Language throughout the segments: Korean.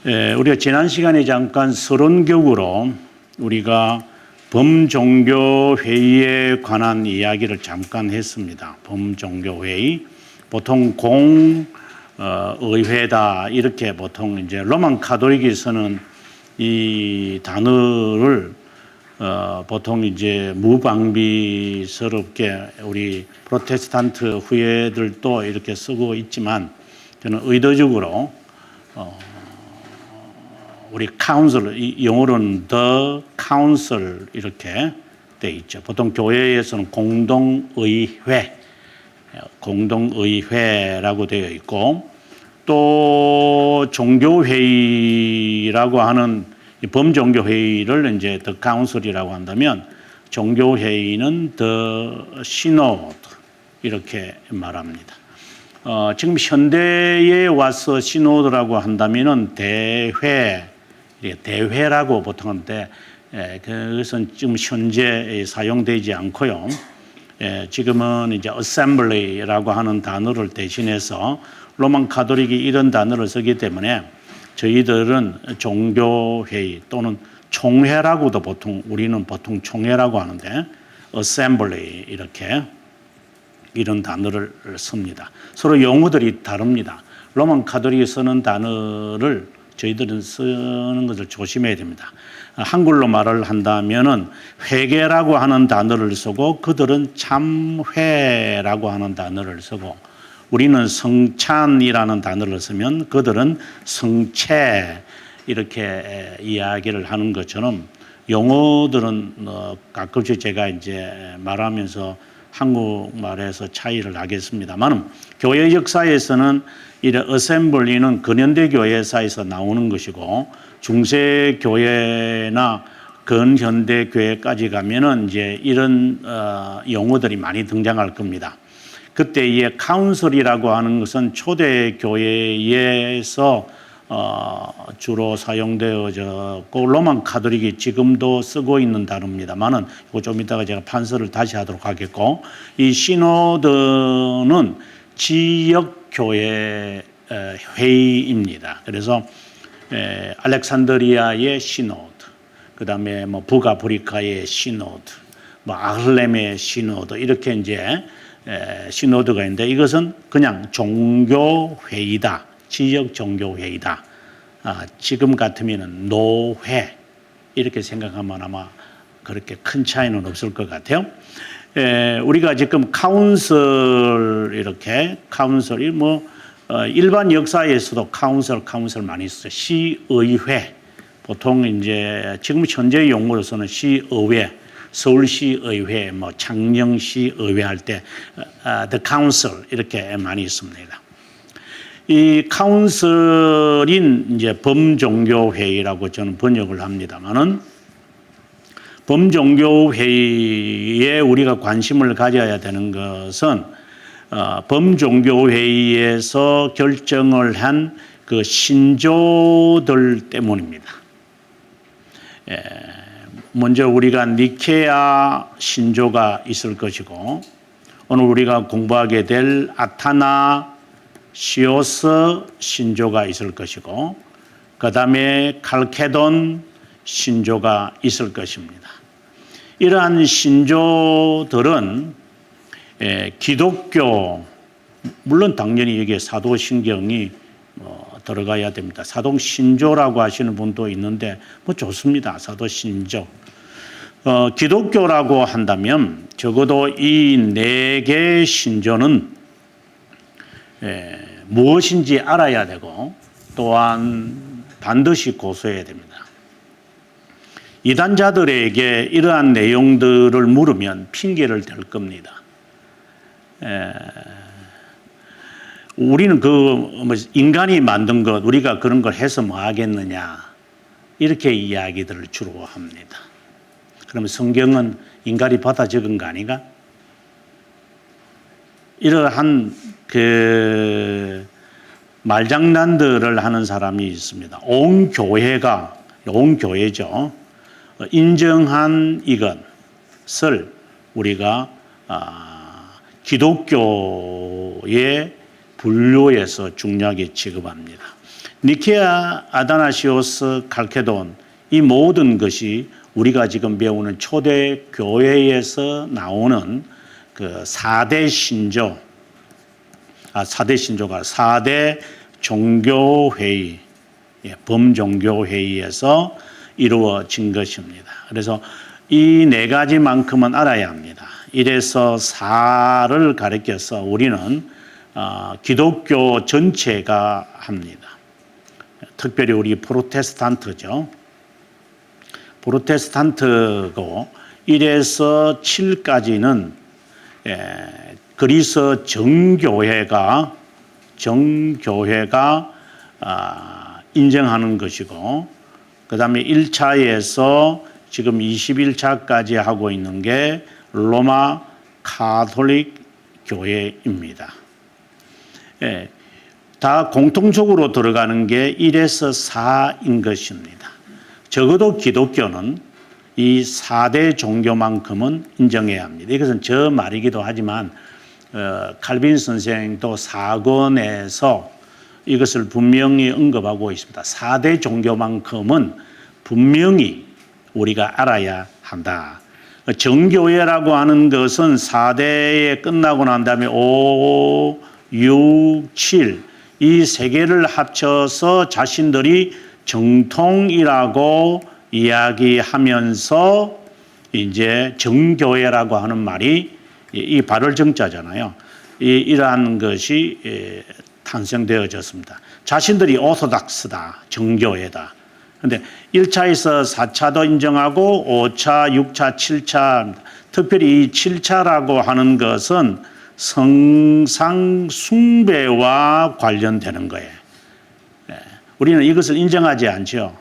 우리가 지난 시간에 잠깐 서론격으로 우리가 범종교회의에 관한 이야기를 잠깐 했습니다. 범종교회의, 보통 공의회다 이렇게 보통 이제 로만 카톨릭에서는 이 단어를 보통 이제 무방비스럽게 우리 프로테스탄트 후예들도 이렇게 쓰고 있지만 저는 의도적으로 우리 카운슬, 영어로는 the council 이렇게 돼 있죠. 보통 교회에서는 공동의회라고 되어 있고, 또 종교회의라고 하는 범종교회의를 이제 the council이라고 한다면, 종교회의는 the synod 이렇게 말합니다. 지금 현대에 와서 시노드라고 한다면은 대회라고 보통 하는데, 그것은 지금 현재 사용되지 않고요. 지금은 이제 assembly라고 하는 단어를 대신해서 로만 카톨릭이 이런 단어를 쓰기 때문에 저희들은 종교회의 또는 총회라고도 우리는 보통 총회라고 하는데 assembly 이런 단어를 씁니다. 서로 용어들이 다릅니다. 로만 카톨릭이 쓰는 단어를 저희들은 쓰는 것을 조심해야 됩니다. 한글로 말을 한다면은 회개라고 하는 단어를 쓰고, 그들은 참회라고 하는 단어를 쓰고, 우리는 성찬이라는 단어를 쓰면 그들은 성체 이렇게 이야기를 하는 것처럼, 용어들은 가끔씩 제가 이제 말하면서 한국말에서 차이를 하겠습니다만, 교회 역사에서는 이 어셈블리는 근현대 교회사에서 나오는 것이고, 중세 교회나 근현대 교회까지 가면은 이제 이런 용어들이 많이 등장할 겁니다. 그때의 카운슬이라고 하는 것은 초대 교회에서 주로 사용되어졌고, 로만 카톨릭이 지금도 쓰고 있는 단어입니다만은 이거 좀 이따가 제가 판서를 다시 하도록 하겠고, 이 시노드는 지역 교회 회의입니다. 그래서 알렉산드리아의 시노드, 그 다음에 뭐 북아프리카의 시노드, 뭐 아흘렘의 시노드 이렇게 이제 시노드가 있는데, 이것은 그냥 종교회의다. 지역 종교회의다. 지금 같으면 노회 이렇게 생각하면 아마 그렇게 큰 차이는 없을 것 같아요. 우리가 지금 카운슬이 일반 역사에서도 카운슬 많이 써요. 시의회, 보통 이제 지금 현재 용어로서는 시의회, 서울시의회, 창녕시의회 할 때 the council 이렇게 많이 씁니다. 이 카운슬인 이제 범종교회의라고 저는 번역을 합니다만은, 범종교회의에 우리가 관심을 가져야 되는 것은 범종교회의에서 결정을 한 그 신조들 때문입니다. 먼저 우리가 니케아 신조가 있을 것이고, 오늘 우리가 공부하게 될 아타나시오스 신조가 있을 것이고, 그 다음에 칼케돈 신조가 있을 것입니다. 이러한 신조들은 기독교, 물론 당연히 여기에 사도신경이 들어가야 됩니다. 사도신조라고 하시는 분도 있는데 좋습니다. 사도신조. 기독교라고 한다면 적어도 이 4개의 신조는 무엇인지 알아야 되고, 또한 반드시 고수해야 됩니다. 이단자들에게 이러한 내용들을 물으면 핑계를 댈 겁니다. 우리는 인간이 만든 것, 우리가 그런 걸 해서 뭐 하겠느냐, 이렇게 이야기들을 주로 합니다. 그러면 성경은 인간이 받아 적은 거 아닌가? 이러한 말장난들을 하는 사람이 있습니다. 온 교회죠. 인정한 이것을 우리가 기독교의 분류에서 중요하게 취급합니다. 니케아, 아다나시오스, 칼케돈 이 모든 것이 우리가 지금 배우는 초대 교회에서 나오는 그 4대 신조, 4대 신조가 4대 종교회의, 범종교회의에서 이루어진 것입니다. 그래서 이 네 가지만큼은 알아야 합니다. 1에서 4를 가리켜서 우리는 기독교 전체가 합니다. 특별히 우리 프로테스탄트죠. 프로테스탄트고 1에서 7까지는 그리스 정교회가 인정하는 것이고, 그 다음에 1차에서 지금 21차까지 하고 있는 게 로마 가톨릭 교회입니다. 다 공통적으로 들어가는 게 1에서 4인 것입니다. 적어도 기독교는 이 4대 종교만큼은 인정해야 합니다. 이것은 저 말이기도 하지만 칼빈 선생도 사권에서 이것을 분명히 언급하고 있습니다. 4대 종교만큼은 분명히 우리가 알아야 한다. 정교회라고 하는 것은 4대에 끝나고 난 다음에 5, 6, 7 이 세 개를 합쳐서 자신들이 정통이라고 이야기하면서 이제 정교회라고 하는 말이 이 발을 정자잖아요. 이러한 것이 탄생되어졌습니다. 자신들이 오소닥스다, 정교회다. 그런데 1차에서 4차도 인정하고 5차, 6차, 7차, 특별히 이 7차라고 하는 것은 성상 숭배와 관련되는 거예요. 우리는 이것을 인정하지 않죠.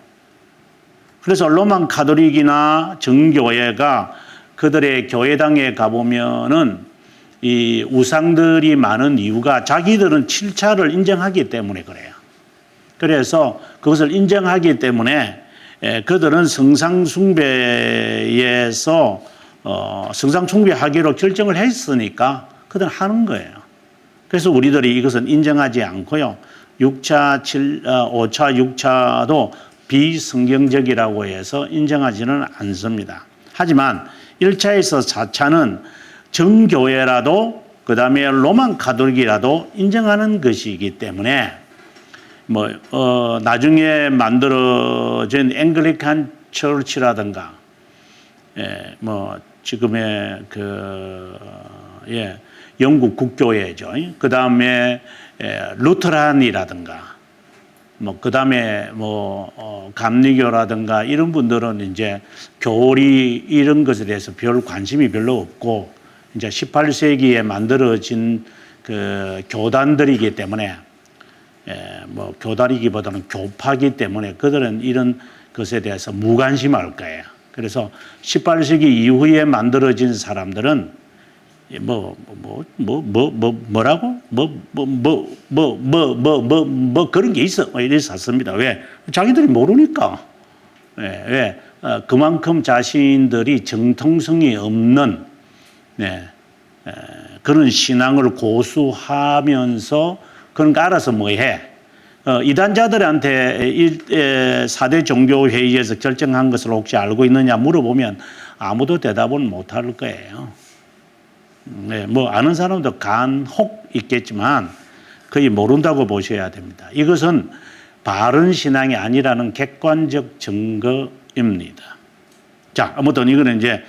그래서 로만 가톨릭이나 정교회가 그들의 교회당에 가보면은 이 우상들이 많은 이유가 자기들은 7차를 인정하기 때문에 그래요. 그래서 그것을 인정하기 때문에 그들은 성상숭배에서 성상숭배하기로 결정을 했으니까 그들은 하는 거예요. 그래서 우리들이 이것은 인정하지 않고요. 6차, 5차, 6차도 비성경적이라고 해서 인정하지는 않습니다. 하지만 1차에서 4차는 정교회라도 그 다음에 로만 가톨릭이라도 인정하는 것이기 때문에 나중에 만들어진 앵글리칸 처치라든가 지금의 영국 국교회죠. 그 다음에 루터란이라든가 그 다음에 감리교라든가 이런 분들은 이제 교리 이런 것에 대해서 별 관심이 별로 없고 이제 18세기에 만들어진 그 교단들이기 때문에 교단이기보다는 교파기 때문에 그들은 이런 것에 대해서 무관심할 거예요. 그래서 18세기 이후에 만들어진 사람들은 뭐라고? 그런 게 있어. 이래서 샀습니다. 왜? 자기들이 모르니까. 왜? 그만큼 자신들이 정통성이 없는, 그런 신앙을 고수하면서 그런 거 알아서 뭐 해? 이단자들한테 4대 종교회의에서 결정한 것을 혹시 알고 있느냐 물어보면 아무도 대답은 못 할 거예요. 아는 사람도 간혹 있겠지만 거의 모른다고 보셔야 됩니다. 이것은 바른 신앙이 아니라는 객관적 증거입니다. 자, 아무튼 이거는 이제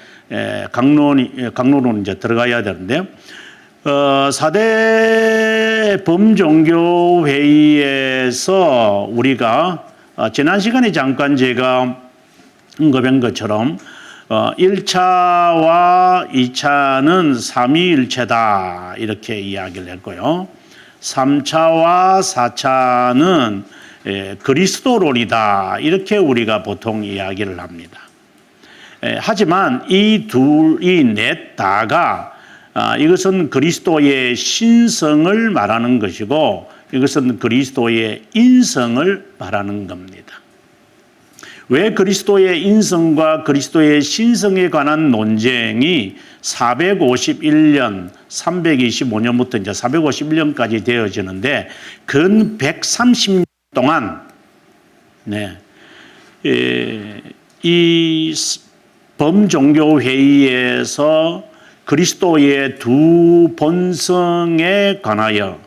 강론으로 이제 들어가야 되는데, 4대 범종교회의에서 우리가 지난 시간에 잠깐 제가 언급한 것처럼 1차와 2차는 삼위일체다 이렇게 이야기를 했고요. 3차와 4차는 그리스도론이다 이렇게 우리가 보통 이야기를 합니다. 하지만 이 넷 다가 이것은 그리스도의 신성을 말하는 것이고 이것은 그리스도의 인성을 말하는 겁니다. 왜 그리스도의 인성과 그리스도의 신성에 관한 논쟁이 451년, 325년부터 이제 451년까지 되어지는데 근 130년 동안 네. 이 범종교 회의에서 그리스도의 두 본성에 관하여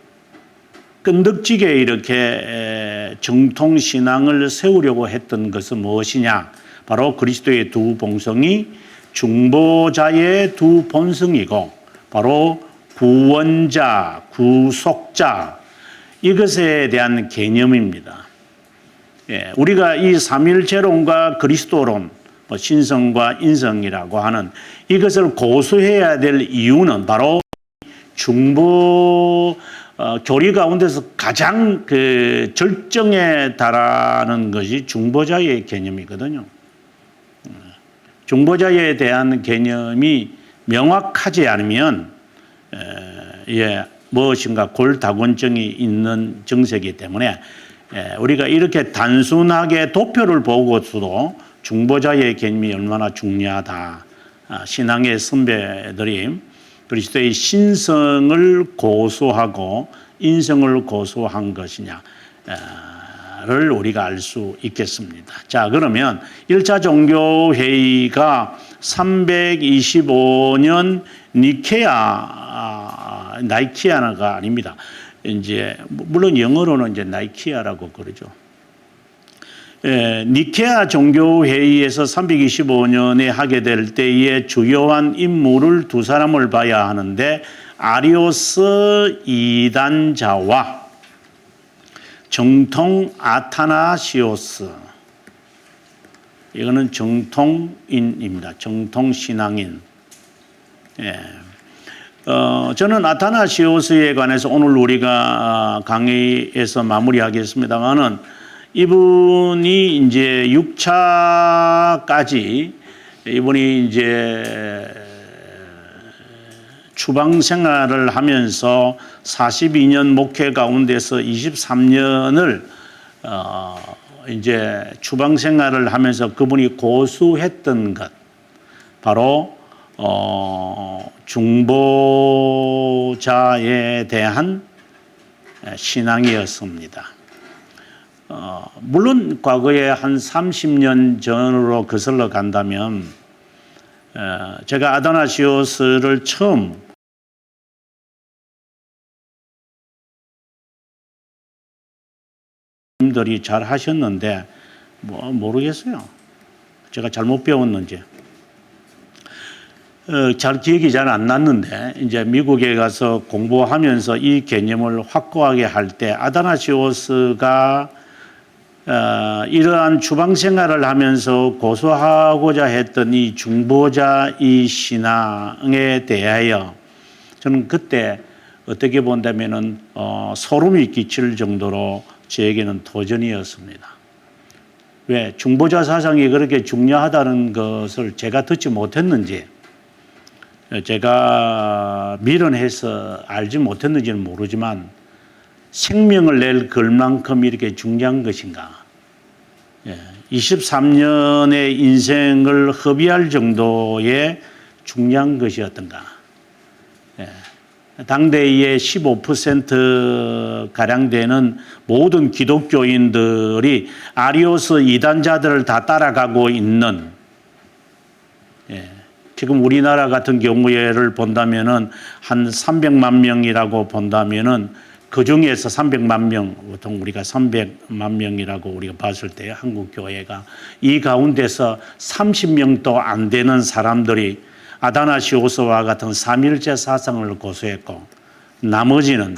끈덕지게 이렇게 정통 신앙을 세우려고 했던 것은 무엇이냐? 바로 그리스도의 두 본성이 중보자의 두 본성이고 바로 구원자, 구속자 이것에 대한 개념입니다. 우리가 이 삼일체론과 그리스도론, 신성과 인성이라고 하는 이것을 고수해야 될 이유는 바로 중보 교리 가운데서 가장 그 절정에 달하는 것이 중보자의 개념이거든요. 중보자에 대한 개념이 명확하지 않으면 무엇인가 골다공증이 있는 정세이기 때문에 우리가 이렇게 단순하게 도표를 보고서도 중보자의 개념이 얼마나 중요하다. 신앙의 선배들이 그리스도의 신성을 고수하고 인성을 고수한 것이냐를 우리가 알 수 있겠습니다. 자, 그러면 1차 종교회의가 325년 나이키아가 아닙니다. 이제 물론 영어로는 이제 나이키아라고 그러죠. 니케아 종교회의에서 325년에 하게 될 때에 주요한 인물을 두 사람을 봐야 하는데 아리오스 이단자와 정통 아타나시오스, 이거는 정통인입니다. 정통신앙인. 저는 아타나시오스에 관해서 오늘 우리가 강의에서 마무리하겠습니다만은 이분이 이제 6차까지 이분이 이제 추방 생활을 하면서 42년 목회 가운데서 23년을 이제 추방 생활을 하면서 그분이 고수했던 것 바로 중보자에 대한 신앙이었습니다. 물론 과거에 한 30년 전으로 거슬러 간다면 제가 아다나시오스를 처음 들이 잘 하셨는데 모르겠어요. 제가 잘못 배웠는지. 잘 기억이 잘 안 났는데 이제 미국에 가서 공부하면서 이 개념을 확고하게 할 때 아다나시오스가 이러한 추방 생활을 하면서 고수하고자 했던 이 중보자 이 신앙에 대하여 저는 그때 어떻게 본다면은 소름이 끼칠 정도로 저에게는 도전이었습니다. 왜 중보자 사상이 그렇게 중요하다는 것을 제가 듣지 못했는지 제가 미련해서 알지 못했는지는 모르지만 생명을 낼 걸만큼 이렇게 중요한 것인가? 23년의 인생을 허비할 정도의 중요한 것이었던가? 당대의 15%가량 되는 모든 기독교인들이 아리오스 이단자들을 다 따라가고 있는, 지금 우리나라 같은 경우에를 본다면은 한 300만 명이라고 본다면은 그 중에서 300만 명, 보통 우리가 300만 명이라고 우리가 봤을 때 한국 교회가 이 가운데서 30명도 안 되는 사람들이 아다나시오스와 같은 삼일체 사상을 고수했고 나머지는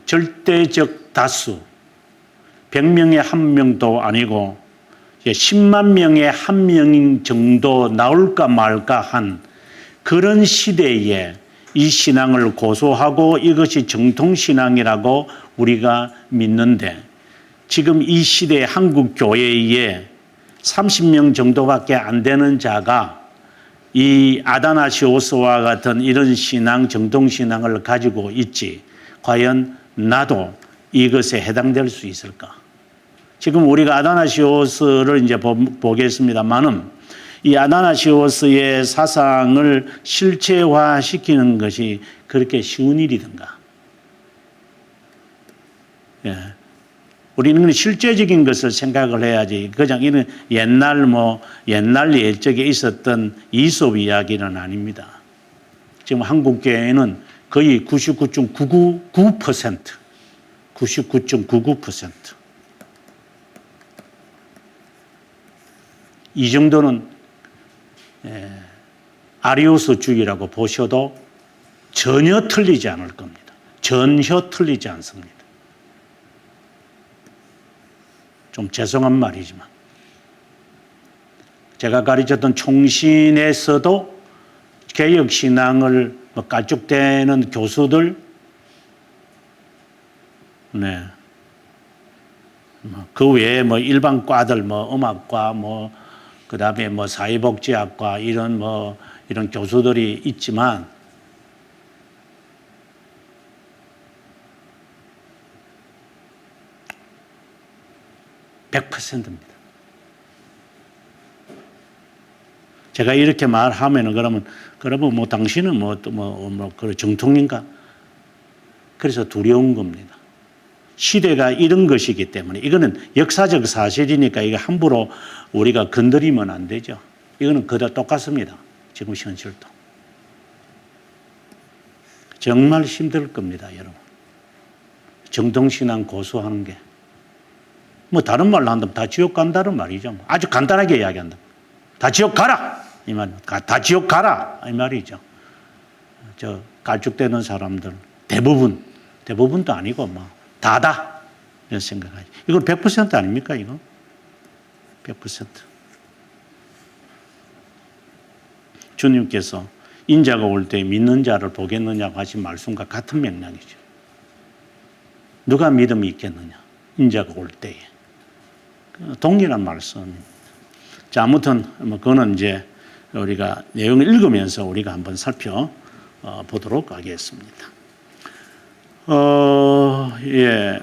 절대적 다수 100명에 한 명도 아니고 10만 명에 한 명 정도 나올까 말까 한 그런 시대에 이 신앙을 고수하고 이것이 정통신앙이라고 우리가 믿는데 지금 이 시대 한국 교회에 30명 정도밖에 안 되는 자가 이 아다나시오스와 같은 이런 신앙, 정통신앙을 가지고 있지 과연 나도 이것에 해당될 수 있을까? 지금 우리가 아다나시오스를 이제 보겠습니다만은 이 아다나시오스의 사상을 실체화시키는 것이 그렇게 쉬운 일이든가. 우리는 실제적인 것을 생각을 해야지. 그냥 이런 옛날 옛적에 있었던 이솝 이야기는 아닙니다. 지금 한국 교회는 거의 99.999%, 99.99%. 이 정도는 아리우스주의라고 보셔도 전혀 틀리지 않을 겁니다. 전혀 틀리지 않습니다. 좀 죄송한 말이지만 제가 가르쳤던 총신에서도 개혁신앙을 깔쭉대는 교수들, 그 외에 일반 과들, 음악과, 그 다음에 사회복지학과, 이런 교수들이 있지만, 100%입니다. 제가 이렇게 말하면은 그러면 당신은 정통인가? 그래서 두려운 겁니다. 시대가 이런 것이기 때문에 이거는 역사적 사실이니까 이거 함부로 우리가 건드리면 안 되죠. 이거는 그대로 똑같습니다. 지금 현실도. 정말 힘들 겁니다, 여러분. 정통신앙 고수하는 게. 다른 말로 한다면 다 지옥 간다는 말이죠. 아주 간단하게 이야기한다. 다 지옥 가라! 이 말. 다 지옥 가라! 이 말이죠. 깔쭉대는 사람들, 대부분도 아니고, 다다. 이런 생각하지. 이건 100% 아닙니까, 이거? 100%. 주님께서 인자가 올 때 믿는 자를 보겠느냐고 하신 말씀과 같은 맥락이죠. 누가 믿음이 있겠느냐? 인자가 올 때에. 동일한 말씀입니다. 자, 아무튼, 그거는 이제 우리가 내용을 읽으면서 우리가 한번 살펴보도록 하겠습니다.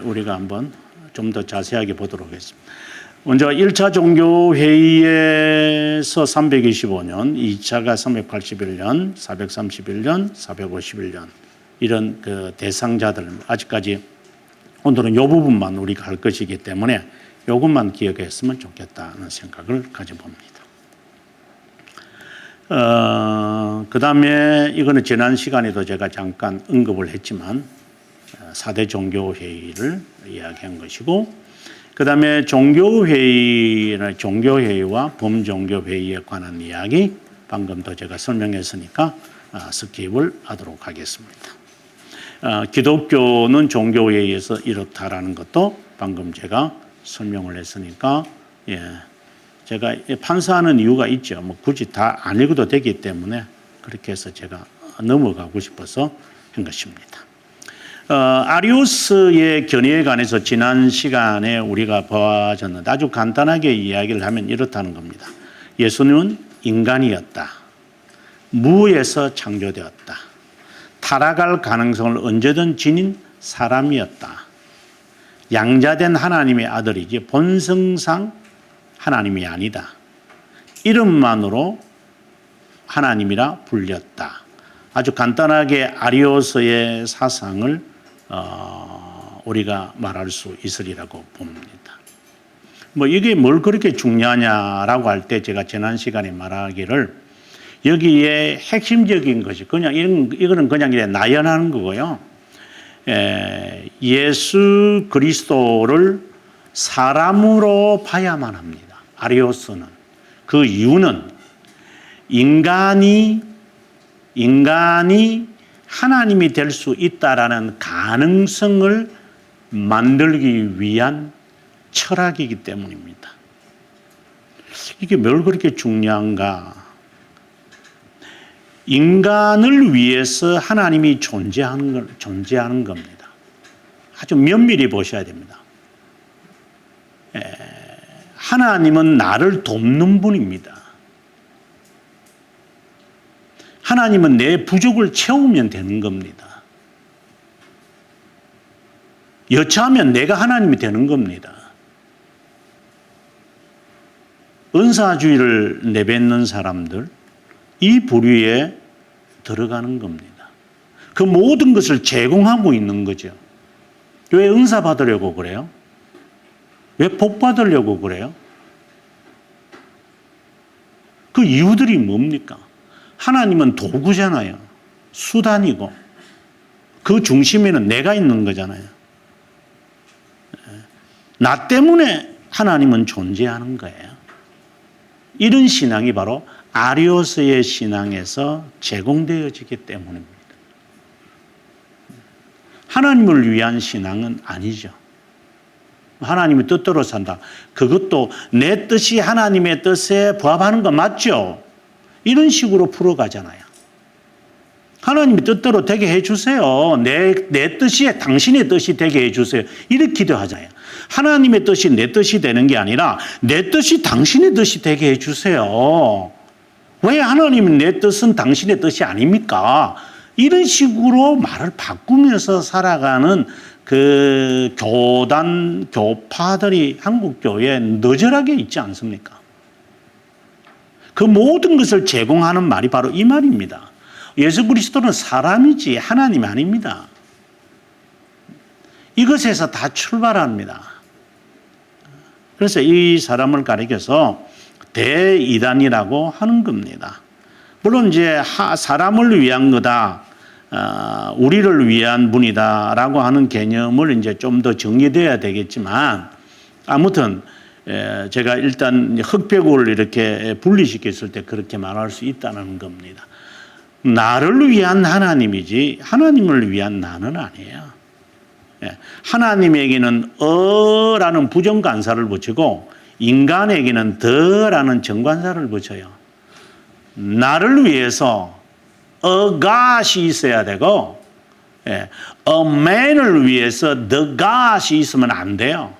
우리가 한번 좀 더 자세하게 보도록 하겠습니다. 먼저 1차 종교회의에서 325년, 2차가 381년, 431년, 451년, 이런 대상자들, 아직까지 오늘은 이 부분만 우리가 할 것이기 때문에 이것만 기억했으면 좋겠다는 생각을 가져봅니다. 그 다음에 이거는 지난 시간에도 제가 잠깐 언급을 했지만 4대 종교회의를 이야기한 것이고, 그 다음에 종교회의와 범종교회의에 관한 이야기 방금도 제가 설명했으니까 스킵을 하도록 하겠습니다. 기독교는 종교회의에서 이렇다라는 것도 방금 제가 설명을 했으니까, 제가 판사하는 이유가 있죠. 굳이 다 안 읽어도 되기 때문에 그렇게 해서 제가 넘어가고 싶어서 한 것입니다. 아리우스의 견해에 관해서 지난 시간에 우리가 보았는데 아주 간단하게 이야기를 하면 이렇다는 겁니다. 예수님은 인간이었다. 무에서 창조되었다. 타락할 가능성을 언제든 지닌 사람이었다. 양자된 하나님의 아들이지 본성상 하나님이 아니다. 이름만으로 하나님이라 불렸다. 아주 간단하게 아리우스의 사상을 우리가 말할 수 있으리라고 봅니다. 이게 뭘 그렇게 중요하냐라고 할 때 제가 지난 시간에 말하기를 여기에 핵심적인 것이 이거는 그냥 나열하는 거고요. 예수 그리스도를 사람으로 봐야만 합니다. 아리우스는. 그 이유는 인간이 하나님이 될 수 있다라는 가능성을 만들기 위한 철학이기 때문입니다. 이게 뭘 그렇게 중요한가? 인간을 위해서 하나님이 존재하는 겁니다. 아주 면밀히 보셔야 됩니다. 하나님은 나를 돕는 분입니다. 하나님은 내 부족을 채우면 되는 겁니다. 여차하면 내가 하나님이 되는 겁니다. 은사주의를 내뱉는 사람들, 이 부류에 들어가는 겁니다. 그 모든 것을 제공하고 있는 거죠. 왜 은사 받으려고 그래요? 왜 복 받으려고 그래요? 그 이유들이 뭡니까? 하나님은 도구잖아요. 수단이고 그 중심에는 내가 있는 거잖아요. 나 때문에 하나님은 존재하는 거예요. 이런 신앙이 바로 아리오스의 신앙에서 제공되어지기 때문입니다. 하나님을 위한 신앙은 아니죠. 하나님의 뜻대로 산다. 그것도 내 뜻이 하나님의 뜻에 부합하는 거 맞죠? 이런 식으로 풀어가잖아요. 하나님의 뜻대로 되게 해주세요. 내 뜻이 당신의 뜻이 되게 해주세요. 이렇게 기도하잖아요. 하나님의 뜻이 내 뜻이 되는 게 아니라 내 뜻이 당신의 뜻이 되게 해주세요. 왜 하나님은 내 뜻은 당신의 뜻이 아닙니까? 이런 식으로 말을 바꾸면서 살아가는 그 교파들이 한국 교회에 너절하게 있지 않습니까? 그 모든 것을 제공하는 말이 바로 이 말입니다. 예수 그리스도는 사람이지 하나님 아닙니다. 이것에서 다 출발합니다. 그래서 이 사람을 가리켜서 대이단이라고 하는 겁니다. 물론 이제 사람을 위한 거다, 우리를 위한 분이다라고 하는 개념을 이제 좀 더 정리돼야 되겠지만, 아무튼 제가 일단 흑백을 이렇게 분리시켰을 때 그렇게 말할 수 있다는 겁니다. 나를 위한 하나님이지 하나님을 위한 나는 아니에요. 하나님에게는 어라는 부정관사를 붙이고 인간에게는 더라는 정관사를 붙여요. 나를 위해서 a God이 있어야 되고 a man을 위해서 the God이 있으면 안 돼요.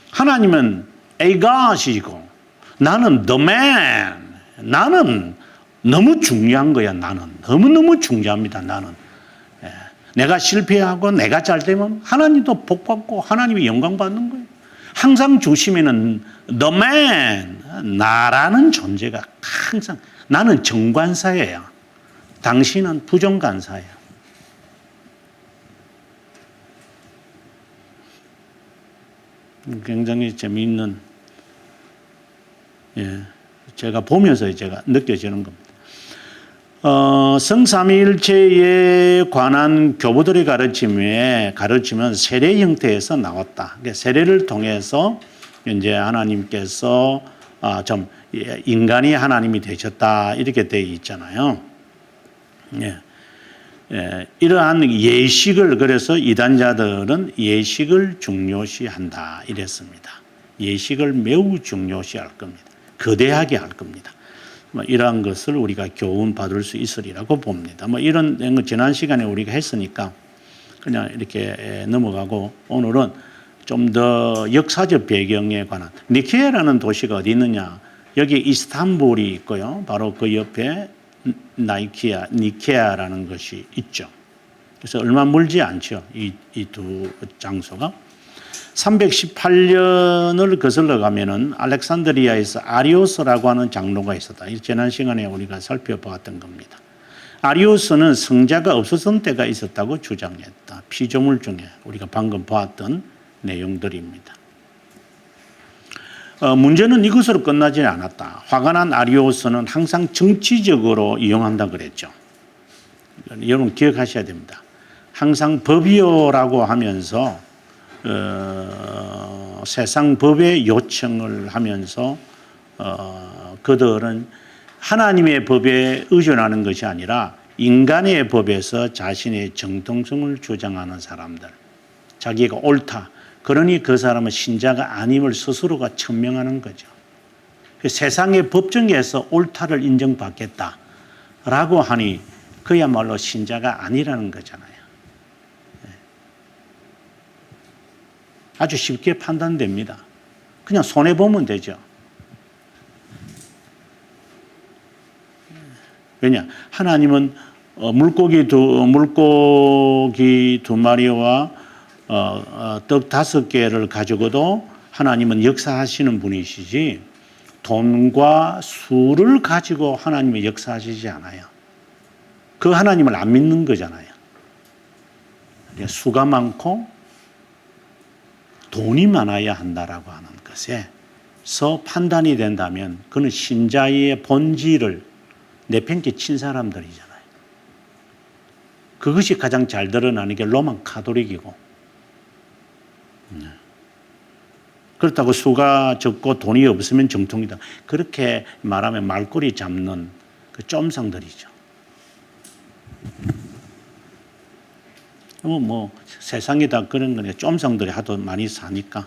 하나님은 a God이고 나는 the man. 나는 너무 중요한 거야. 나는 너무너무 중요합니다. 나는 내가 실패하고 내가 잘 되면 하나님도 복 받고 하나님이 영광 받는 거예요. 항상 중심에는 the man, 나라는 존재가 항상, 나는 정관사예요. 당신은 부정관사예요. 굉장히 재미있는, 제가 보면서 제가 느껴지는 겁니다. 성삼위일체에 관한 교부들의 가르침은 세례 형태에서 나왔다. 세례를 통해서 이제 하나님께서 좀 인간이 하나님이 되셨다 이렇게 되어 있잖아요. 이러한 예식을, 그래서 이단자들은 예식을 중요시한다 이랬습니다. 예식을 매우 중요시할 겁니다. 거대하게 할 겁니다. 이러한 것을 우리가 교훈 받을 수 있으리라고 봅니다. 이런 지난 시간에 우리가 했으니까 그냥 이렇게 넘어가고, 오늘은 좀 더 역사적 배경에 관한, 니케아라는 도시가 어디 있느냐? 여기 이스탄불이 있고요. 바로 그 옆에 니케아라는 것이 있죠. 그래서 얼마 멀지 않죠. 이 두 장소가. 318년을 거슬러 가면은 알렉산드리아에서 아리오스라고 하는 장로가 있었다. 지난 시간에 우리가 살펴보았던 겁니다. 아리오스는 성자가 없었던 때가 있었다고 주장했다. 피조물 중에 우리가 방금 보았던 내용들입니다. 문제는 이것으로 끝나지 않았다. 화가 난 아리오스는 항상 정치적으로 이용한다 그랬죠. 여러분 기억하셔야 됩니다. 항상 법이요라고 하면서 세상 법의 요청을 하면서 그들은 하나님의 법에 의존하는 것이 아니라 인간의 법에서 자신의 정통성을 주장하는 사람들, 자기가 옳다, 그러니 그 사람은 신자가 아님을 스스로가 천명하는 거죠. 세상의 법정에서 옳다를 인정받겠다라고 하니 그야말로 신자가 아니라는 거잖아요. 아주 쉽게 판단됩니다. 그냥 손해보면 되죠. 왜냐? 하나님은 물고기 두 마리와 떡 5개를 가지고도 하나님은 역사하시는 분이시지, 돈과 수를 가지고 하나님은 역사하시지 않아요. 그 하나님을 안 믿는 거잖아요. 수가 많고 돈이 많아야 한다라고 하는 것에서 판단이 된다면 그는 신자의 본질을 내팽개 친 사람들이잖아요. 그것이 가장 잘 드러나는 게 로만 카톨릭이고, 그렇다고 수가 적고 돈이 없으면 정통이다, 그렇게 말하면 말꼬리 잡는 그 쫌상들이죠. 뭐 세상이 다 그런 거네. 쫌상들이 하도 많이 사니까.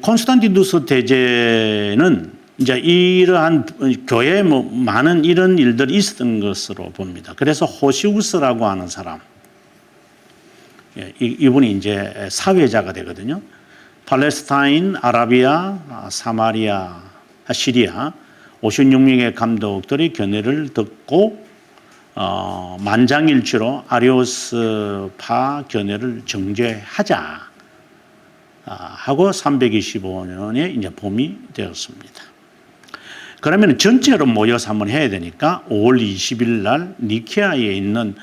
콘스탄티누스 대제는 이제 이러한 교회에 뭐 많은 이런 일들이 있었던 것으로 봅니다. 그래서 호시우스라고 하는 사람, 이분이 이제 사회자가 되거든요. 팔레스타인, 아라비아, 사마리아, 시리아 56명의 감독들의 견해를 듣고 만장일치로 아리오스파 견해를 정죄하자 하고 325년에 이제 봄이 되었습니다. 그러면 전체로 모여서 한번 해야 되니까 5월 20일 날 니케아에 있는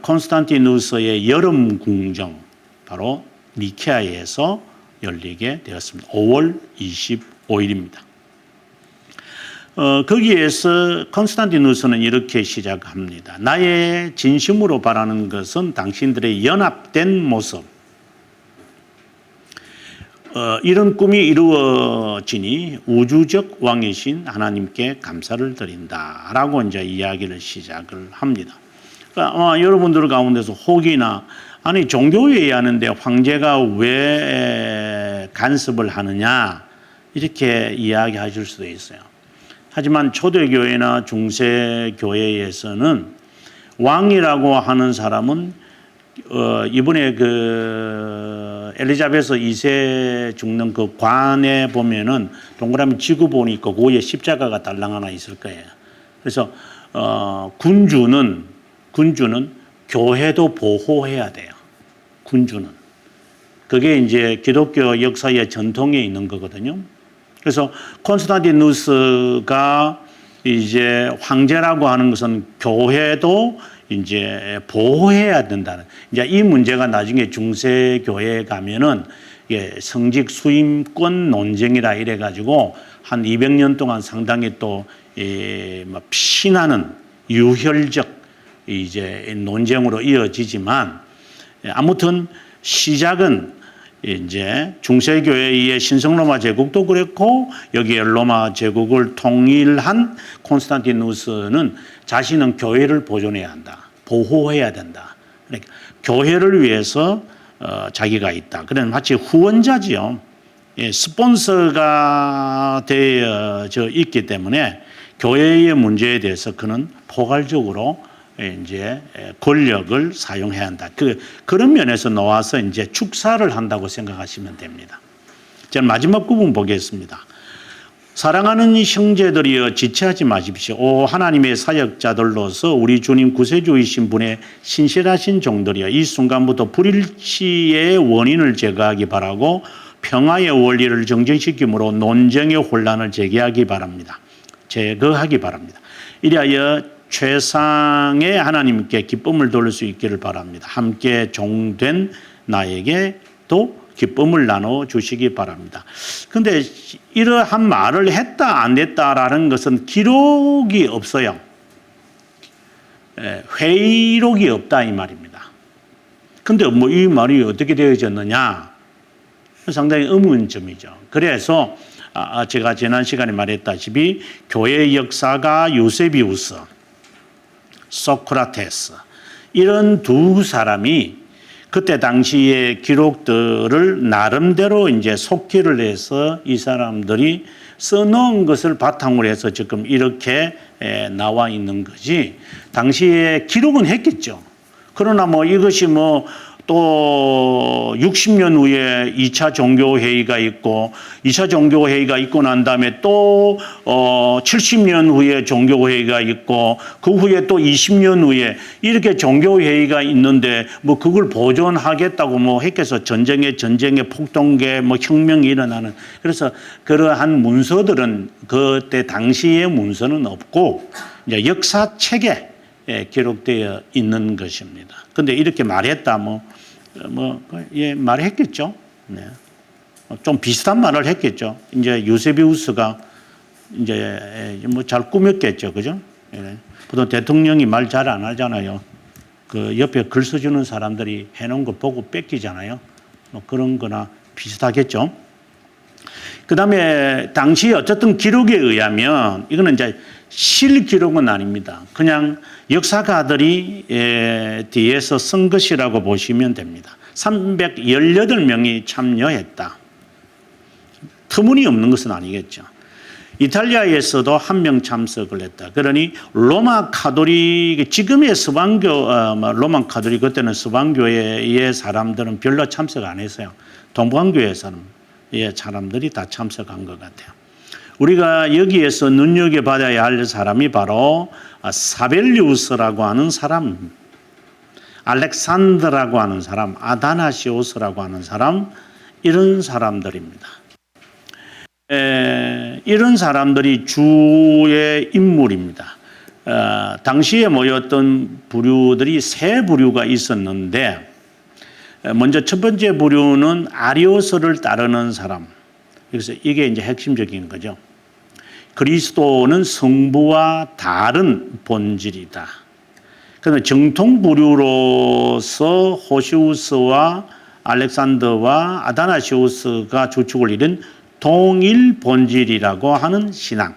콘스탄티누스의 여름 궁정, 바로 니케아에서 열리게 되었습니다. 5월 25일입니다. 거기에서 콘스탄티누스는 이렇게 시작합니다. 나의 진심으로 바라는 것은 당신들의 연합된 모습, 이런 꿈이 이루어지니 우주적 왕이신 하나님께 감사를 드린다라고 이제 이야기를 시작을 합니다. 그러니까 여러분들 가운데서 혹이나 아니 종교회의 하는데 황제가 왜 간섭을 하느냐 이렇게 이야기하실 수도 있어요. 하지만 초대교회나 중세교회에서는 왕이라고 하는 사람은 이번에 그 엘리자베스 2세 죽는 그 관에 보면은 동그라미 지구본이 있고 그 위에 십자가가 달랑 하나 있을 거예요. 그래서 군주는 교회도 보호해야 돼요. 군주는. 그게 이제 기독교 역사의 전통에 있는 거거든요. 그래서 콘스탄티누스가 이제 황제라고 하는 것은 교회도 이제 보호해야 된다는, 이제 이 문제가 나중에 중세교회에 가면은 성직 수임권 논쟁이라 이래 가지고 한 200년 동안 상당히 또 피나는 유혈적 이제 논쟁으로 이어지지만, 아무튼 시작은 이제 중세교회의 신성로마 제국도 그랬고 여기에 로마 제국을 통일한 콘스탄티누스는 자신은 교회를 보존해야 한다, 보호해야 된다. 그러니까 교회를 위해서 자기가 있다. 그런 마치 후원자지요. 스폰서가 되어져 있기 때문에 교회의 문제에 대해서 그는 포괄적으로 이제 권력을 사용해야 한다. 그런 면에서 나와서 이제 축사를 한다고 생각하시면 됩니다. 저는 마지막 부분 보겠습니다. 사랑하는 형제들이여 지체하지 마십시오. 오 하나님의 사역자들로서 우리 주님 구세주이신 분의 신실하신 종들이여 이 순간부터 불일치의 원인을 제거하기 바라고 평화의 원리를 정정시킴으로 논쟁의 혼란을 제거하기 바랍니다. 이리하여 최상의 하나님께 기쁨을 돌릴 수 있기를 바랍니다. 함께 종된 나에게도 기쁨을 나눠 주시기 바랍니다. 그런데 이러한 말을 했다 안 했다라는 것은 기록이 없어요. 회의록이 없다 이 말입니다. 그런데 뭐 이 말이 어떻게 되어졌느냐? 상당히 의문점이죠. 그래서 제가 지난 시간에 말했다시피 교회 역사가 유세비우스, 소크라테스 이런 두 사람이 그때 당시의 기록들을 나름대로 이제 속기를 해서 이 사람들이 써놓은 것을 바탕으로 해서 지금 이렇게 나와 있는 거지, 당시에 기록은 했겠죠. 그러나 뭐 이것이 뭐 또 60년 후에 2차 종교회의가 있고 2차 종교회의가 있고 난 다음에 또 70년 후에 종교회의가 있고 그 후에 또 20년 후에 이렇게 종교회의가 있는데 뭐 그걸 보존하겠다고 뭐 했겠어. 전쟁에 폭동계 뭐 혁명이 일어나는, 그래서 그러한 문서들은 그때 당시의 문서는 없고 이제 역사책에 기록되어 있는 것입니다. 근데 이렇게 말했다, 예, 말했겠죠. 네. 좀 비슷한 말을 했겠죠. 이제 유세비우스가 이제 잘 꾸몄겠죠. 그죠? 예. 보통 대통령이 말 잘 안 하잖아요. 그 옆에 글 써주는 사람들이 해놓은 거 보고 뺏기잖아요. 그런 거나 비슷하겠죠. 그 다음에 당시 어쨌든 기록에 의하면 이거는 이제 실기록은 아닙니다. 그냥 역사가들이 뒤에서 쓴 것이라고 보시면 됩니다. 318명이 참여했다. 터무니없는 것은 아니겠죠. 이탈리아에서도 1명 참석을 했다. 그러니 로마 카톨릭, 지금의 서방교, 로마 카톨릭, 그때는 서방교회의 사람들은 별로 참석 안 했어요. 동방교회 사람들이 다 참석한 것 같아요. 우리가 여기에서 눈여겨봐야 할 사람이 바로 사벨리우스라고 하는 사람, 알렉산더라고 하는 사람, 아다나시오스라고 하는 사람, 이런 사람들입니다. 이런 사람들이 주의 인물입니다. 당시에 모였던 부류들이 세 부류가 있었는데, 먼저 첫 번째 부류는 아리오스를 따르는 사람. 그래서 이게 이제 핵심적인 거죠. 그리스도는 성부와 다른 본질이다. 그런데 정통 부류로서 호시우스와 알렉산더와 아다나시우스가 주축을 이룬 동일 본질이라고 하는 신앙.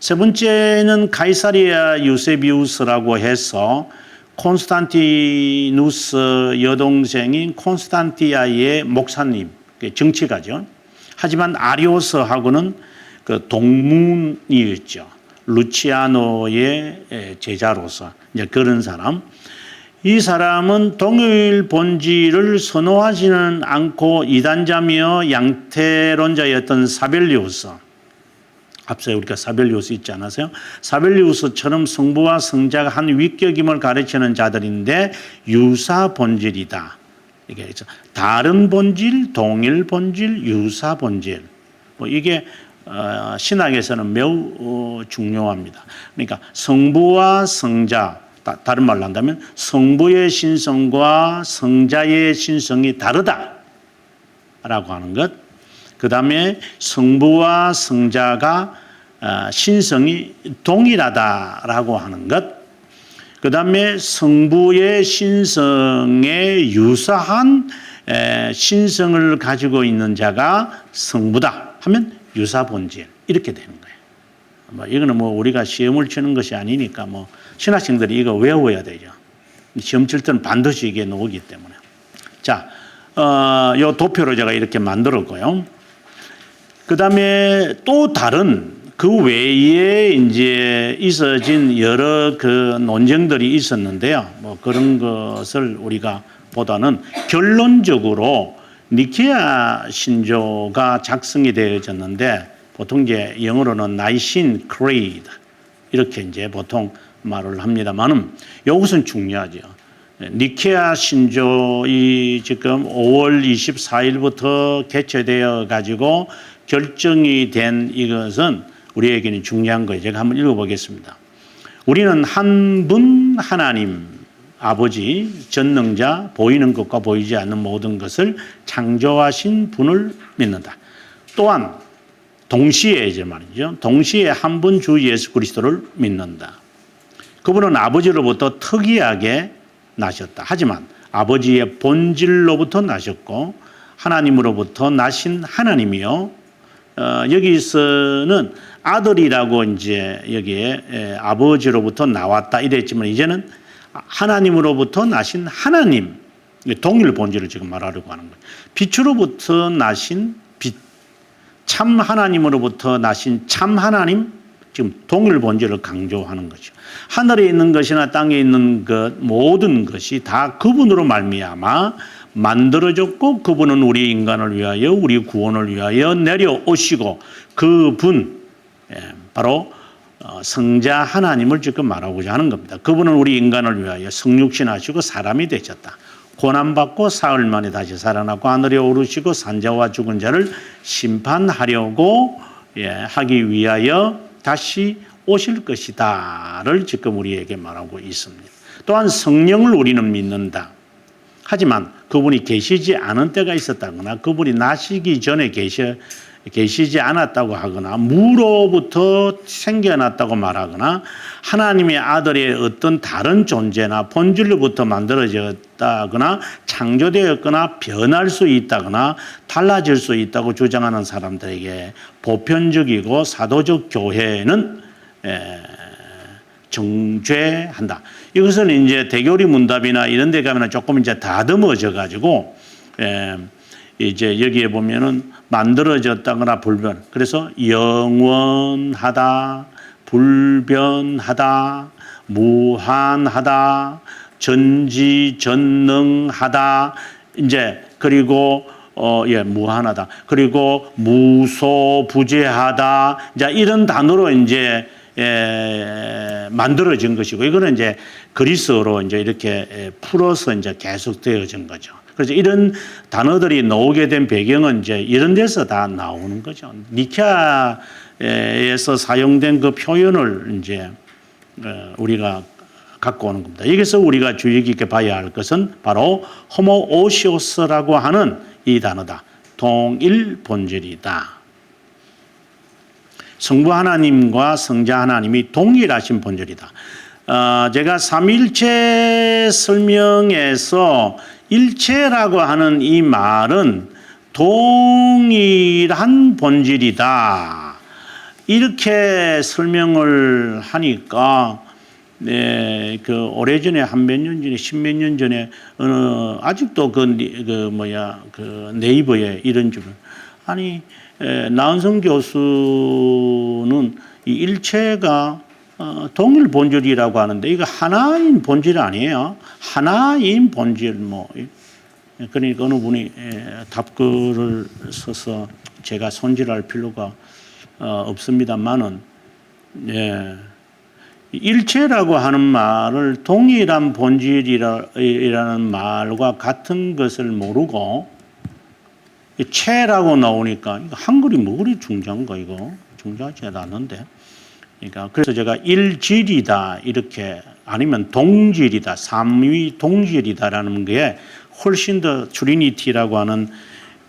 세 번째는 가이사리아 유세비우스라고 해서 콘스탄티누스 여동생인 콘스탄티아의 목사님, 정치가죠. 하지만 아리오스하고는 그 동문이었죠. 루치아노의 제자로서 이제 그런 사람. 이 사람은 동일 본질을 선호하지는 않고 이단자며 양태론자였던 사벨리우스. 앞서 우리가 사벨리우스 있지 않았어요? 사벨리우스처럼 성부와 성자가 한 위격임을 가르치는 자들인데 유사 본질이다. 이게 다른 본질, 동일 본질, 유사 본질. 이게 신학에서는 매우 중요합니다. 그러니까 성부와 성자, 다른 말로 한다면 성부의 신성과 성자의 신성이 다르다라고 하는 것. 그 다음에 성부와 성자가 신성이 동일하다라고 하는 것. 그 다음에 성부의 신성에 유사한 신성을 가지고 있는 자가 성부다 하면 유사 본질, 이렇게 되는 거예요. 이거는 우리가 시험을 치는 것이 아니니까 신학생들이 이거 외워야 되죠. 시험 칠 때는 반드시 이게 나오기 때문에. 자, 요 도표로 제가 이렇게 만들었고요. 그 다음에 또 다른 그 외에 이제 있어진 여러 그 논쟁들이 있었는데요. 그런 것을 우리가 보다는 결론적으로 니케아 신조가 작성이 되어졌는데 보통 이제 영어로는 나이신 크레이드 이렇게 이제 보통 말을 합니다만은 이것은 중요하죠. 니케아 신조이 지금 5월 24일부터 개최되어 가지고 결정이 된 이것은 우리에게는 중요한 거예요. 제가 한번 읽어보겠습니다. 우리는 한 분 하나님 아버지 전능자 보이는 것과 보이지 않는 모든 것을 창조하신 분을 믿는다. 또한 동시에 이제 말이죠. 동시에 한 분 주 예수 그리스도를 믿는다. 그분은 아버지로부터 특이하게 나셨다. 하지만 아버지의 본질로부터 나셨고 하나님으로부터 나신 하나님이요. 여기서는 아들이라고 이제 여기에 아버지로부터 나왔다 이랬지만 이제는 하나님으로부터 나신 하나님, 동일 본질을 지금 말하려고 하는 거예요. 빛으로부터 나신 빛, 참 하나님으로부터 나신 참 하나님, 지금 동일 본질을 강조하는 거죠. 하늘에 있는 것이나 땅에 있는 것 모든 것이 다 그분으로 말미암아 만들어졌고 그분은 우리 인간을 위하여 우리 구원을 위하여 내려오시고 그분 바로 성자 하나님을 지금 말하고자 하는 겁니다. 그분은 우리 인간을 위하여 성육신하시고 사람이 되셨다. 고난받고 사흘 만에 다시 살아나고 하늘에 오르시고 산자와 죽은 자를 심판하려고 하기 위하여 다시 오실 것이다를 지금 우리에게 말하고 있습니다. 또한 성령을 우리는 믿는다. 하지만 그분이 계시지 않은 때가 있었다거나 그분이 나시기 전에 계시지 않았다고 하거나 무로부터 생겨났다고 말하거나 하나님의 아들의 어떤 다른 존재나 본질로부터 만들어졌다거나 창조되었거나 변할 수 있다거나 달라질 수 있다고 주장하는 사람들에게 보편적이고 사도적 교회는 정죄한다. 이것은 이제 대교리 문답이나 이런 데 가면 조금 이제 다듬어져 가지고 이제 여기에 보면은 만들어졌다거나 불변. 그래서 영원하다, 불변하다, 무한하다, 전지전능하다. 이제 그리고 무한하다. 그리고 무소부재하다. 이제 이런 단어로 이제 만들어진 것이고, 이거는 이제 그리스어로 이제 이렇게 풀어서 이제 계속 되어진 거죠. 그래서 이런 단어들이 나오게 된 배경은 이제 이런 데서 다 나오는 거죠. 니케아에서 사용된 그 표현을 이제 우리가 갖고 오는 겁니다. 여기서 우리가 주의 깊게 봐야 할 것은 바로 호모오시오스라고 하는 이 단어다. 동일 본질이다. 성부 하나님과 성자 하나님이 동일하신 본질이다. 제가 삼일체 설명에서 일체라고 하는 이 말은 동일한 본질이다. 이렇게 설명을 하니까 그 오래전에 한 몇 년 전에 십몇 년 전에 아직도 그 네이버에 이런 줄 아니 나은성 교수는 이 일체가 동일 본질이라고 하는데 이거 하나인 본질 아니에요. 하나인 본질 그러니까 어느 분이 답글을 써서 제가 손질할 필요가 없습니다만은 일체라고 하는 말을 동일한 본질이라는 말과 같은 것을 모르고 체라고 나오니까 한글이 뭐 그리 중요한가 이거 중요하지 않는데. 그러니까 그래서 제가 일질이다 이렇게 아니면 동질이다 삼위 동질이다라는 게 훨씬 더 트리니티라고 하는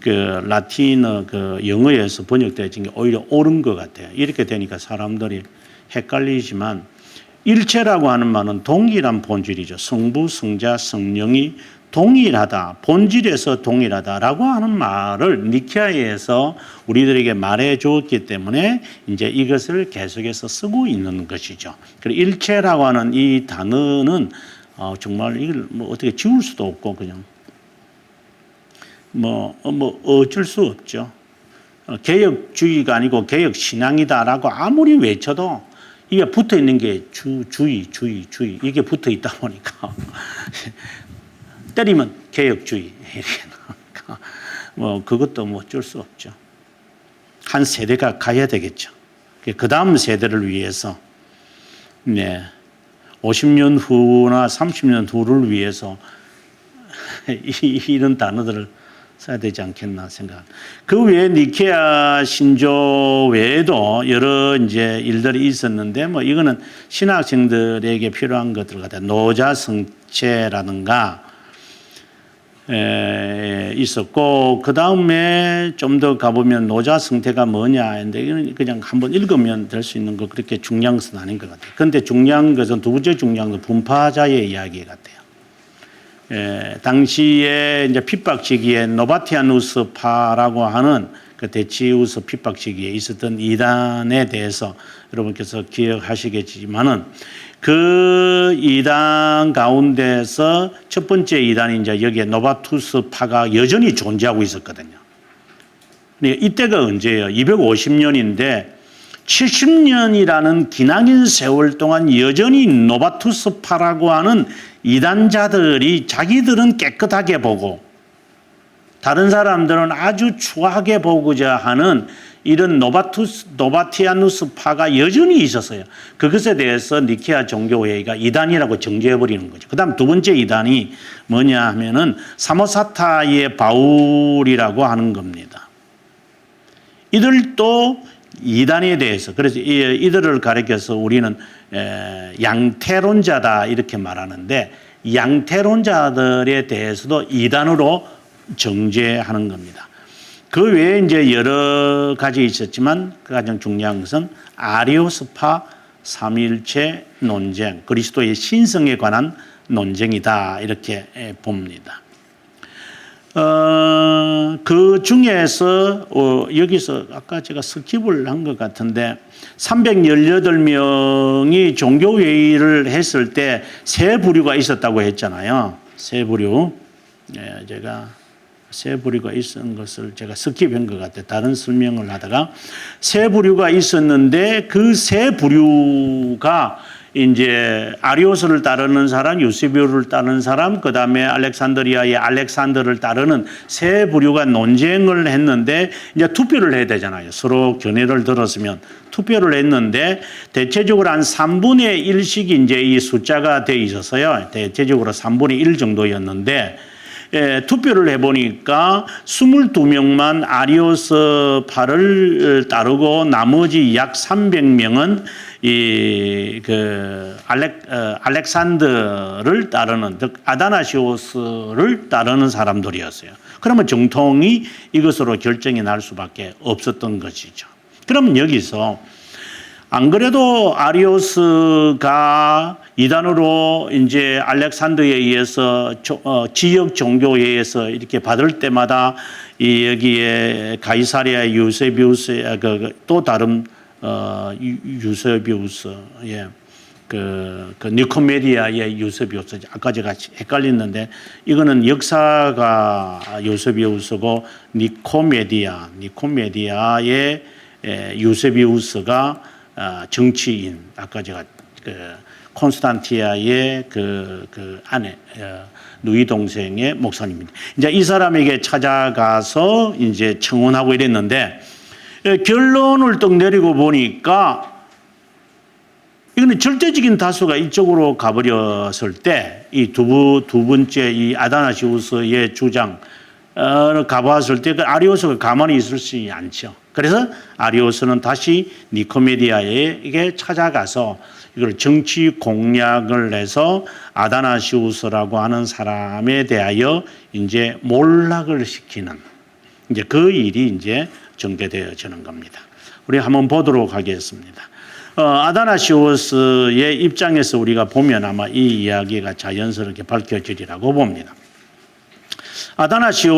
그 라틴어 그 영어에서 번역되어진 게 오히려 옳은 것 같아요. 이렇게 되니까 사람들이 헷갈리지만 일체라고 하는 말은 동일한 본질이죠. 성부, 성자, 성령이 동일하다, 본질에서 동일하다라고 하는 말을 니케아에서 우리들에게 말해 주었기 때문에 이제 이것을 계속해서 쓰고 있는 것이죠. 그리고 일체라고 하는 이 단어는 정말 이걸 뭐 어떻게 지울 수도 없고 그냥 어쩔 수 없죠. 개혁주의가 아니고 개혁신앙이다라고 아무리 외쳐도 이게 붙어 있는 게 주의 이게 붙어 있다 보니까 때리면 개혁주의 이렇게 나오니까 그것도 어쩔 수 없죠. 한 세대가 가야 되겠죠. 그 다음 세대를 위해서 50년 후나 30년 후를 위해서 이런 단어들을 써야 되지 않겠나 생각. 그 외에 니케아 신조 외에도 여러 이제 일들이 있었는데 이거는 신학생들에게 필요한 것들 같아요. 노자성체라든가 있었고 그 다음에 좀 더 가보면 노자성태가 뭐냐 했는데 이건 그냥 한번 읽으면 될 수 있는 거 그렇게 중요한 것은 아닌 것 같아요. 그런데 중요한 것은 두 번째 중요한 건 분파자의 이야기 같아요. 당시에 이제 핍박 시기에 노바티아누스파라고 하는 그 데치우스 핍박 시기에 있었던 이단에 대해서 여러분께서 기억하시겠지만은 그 이단 가운데서 첫 번째 이단이 이제 여기에 노바투스파가 여전히 존재하고 있었거든요. 이때가 언제예요? 250년인데 70년이라는 기나긴 세월 동안 여전히 노바투스파라고 하는 이단자들이 자기들은 깨끗하게 보고 다른 사람들은 아주 추하게 보고자 하는 이런 노바티아누스파가 여전히 있었어요. 그것에 대해서 니케아 종교회의가 이단이라고 정죄해버리는 거죠. 그 다음 두 번째 이단이 뭐냐 하면은 사모사타의 바울이라고 하는 겁니다. 이들도 이단에 대해서 그래서 이들을 가리켜서 우리는 양태론자다 이렇게 말하는데 양태론자들에 대해서도 이단으로 정죄하는 겁니다. 그 외에 이제 여러 가지 있었지만 가장 중요한 것은 아리오스파 삼위일체 논쟁, 그리스도의 신성에 관한 논쟁이다 이렇게 봅니다. 그 중에서 여기서 아까 제가 스킵을 한 것 같은데 318명이 종교회의를 했을 때 세 부류가 있었다고 했잖아요. 세 부류. 제가 세 부류가 있었던 것을 제가 스킵한 것 같아요. 다른 설명을 하다가 세 부류가 있었는데 그 세 부류가 이제 아리오스를 따르는 사람, 유세비우를 따르는 사람, 그 다음에 알렉산드리아의 알렉산더를 따르는 세 부류가 논쟁을 했는데 이제 투표를 해야 되잖아요. 서로 견해를 들었으면 투표를 했는데 대체적으로 한 3분의 1씩 이제 이 숫자가 돼 있었어요. 대체적으로 3분의 1 정도였는데 투표를 해보니까 22명만 아리오스파를 따르고 나머지 약 300명은 알렉산더를 따르는, 즉 아다나시오스를 따르는 사람들이었어요. 그러면 정통이 이것으로 결정이 날 수밖에 없었던 것이죠. 그러면 여기서 안 그래도 아리오스가 이단으로 이제 알렉산더에 의해서 지역 종교회에서 이렇게 받을 때마다 여기에 가이사랴 유세비우스 또 다른 유세비우스 그 니코메디아의 유세비우스 아까 제가 헷갈렸는데 이거는 역사가 유세비우스고 니코메디아의 유세비우스가 정치인 아까 제가 콘스탄티아의 그 아내 누이 동생의 목사님입니다. 이제 이 사람에게 찾아가서 이제 청원하고 이랬는데 결론을 딱 내리고 보니까 이거는 절대적인 다수가 이쪽으로 가버렸을 때 이 두 번째 이 아다나시우스의 주장 가봤을 때 아리오스가 가만히 있을 수 않죠. 그래서 아리오스는 다시 니코메디아에게 찾아가서 이걸 정치 공략을 해서 아다나시우스라고 하는 사람에 대하여 이제 몰락을 시키는 이제 그 일이 이제 전개되어지는 겁니다. 우리 한번 보도록 하겠습니다. 아다나시우스의 입장에서 우리가 보면 아마 이 이야기가 자연스럽게 밝혀지리라고 봅니다. 아다나시우스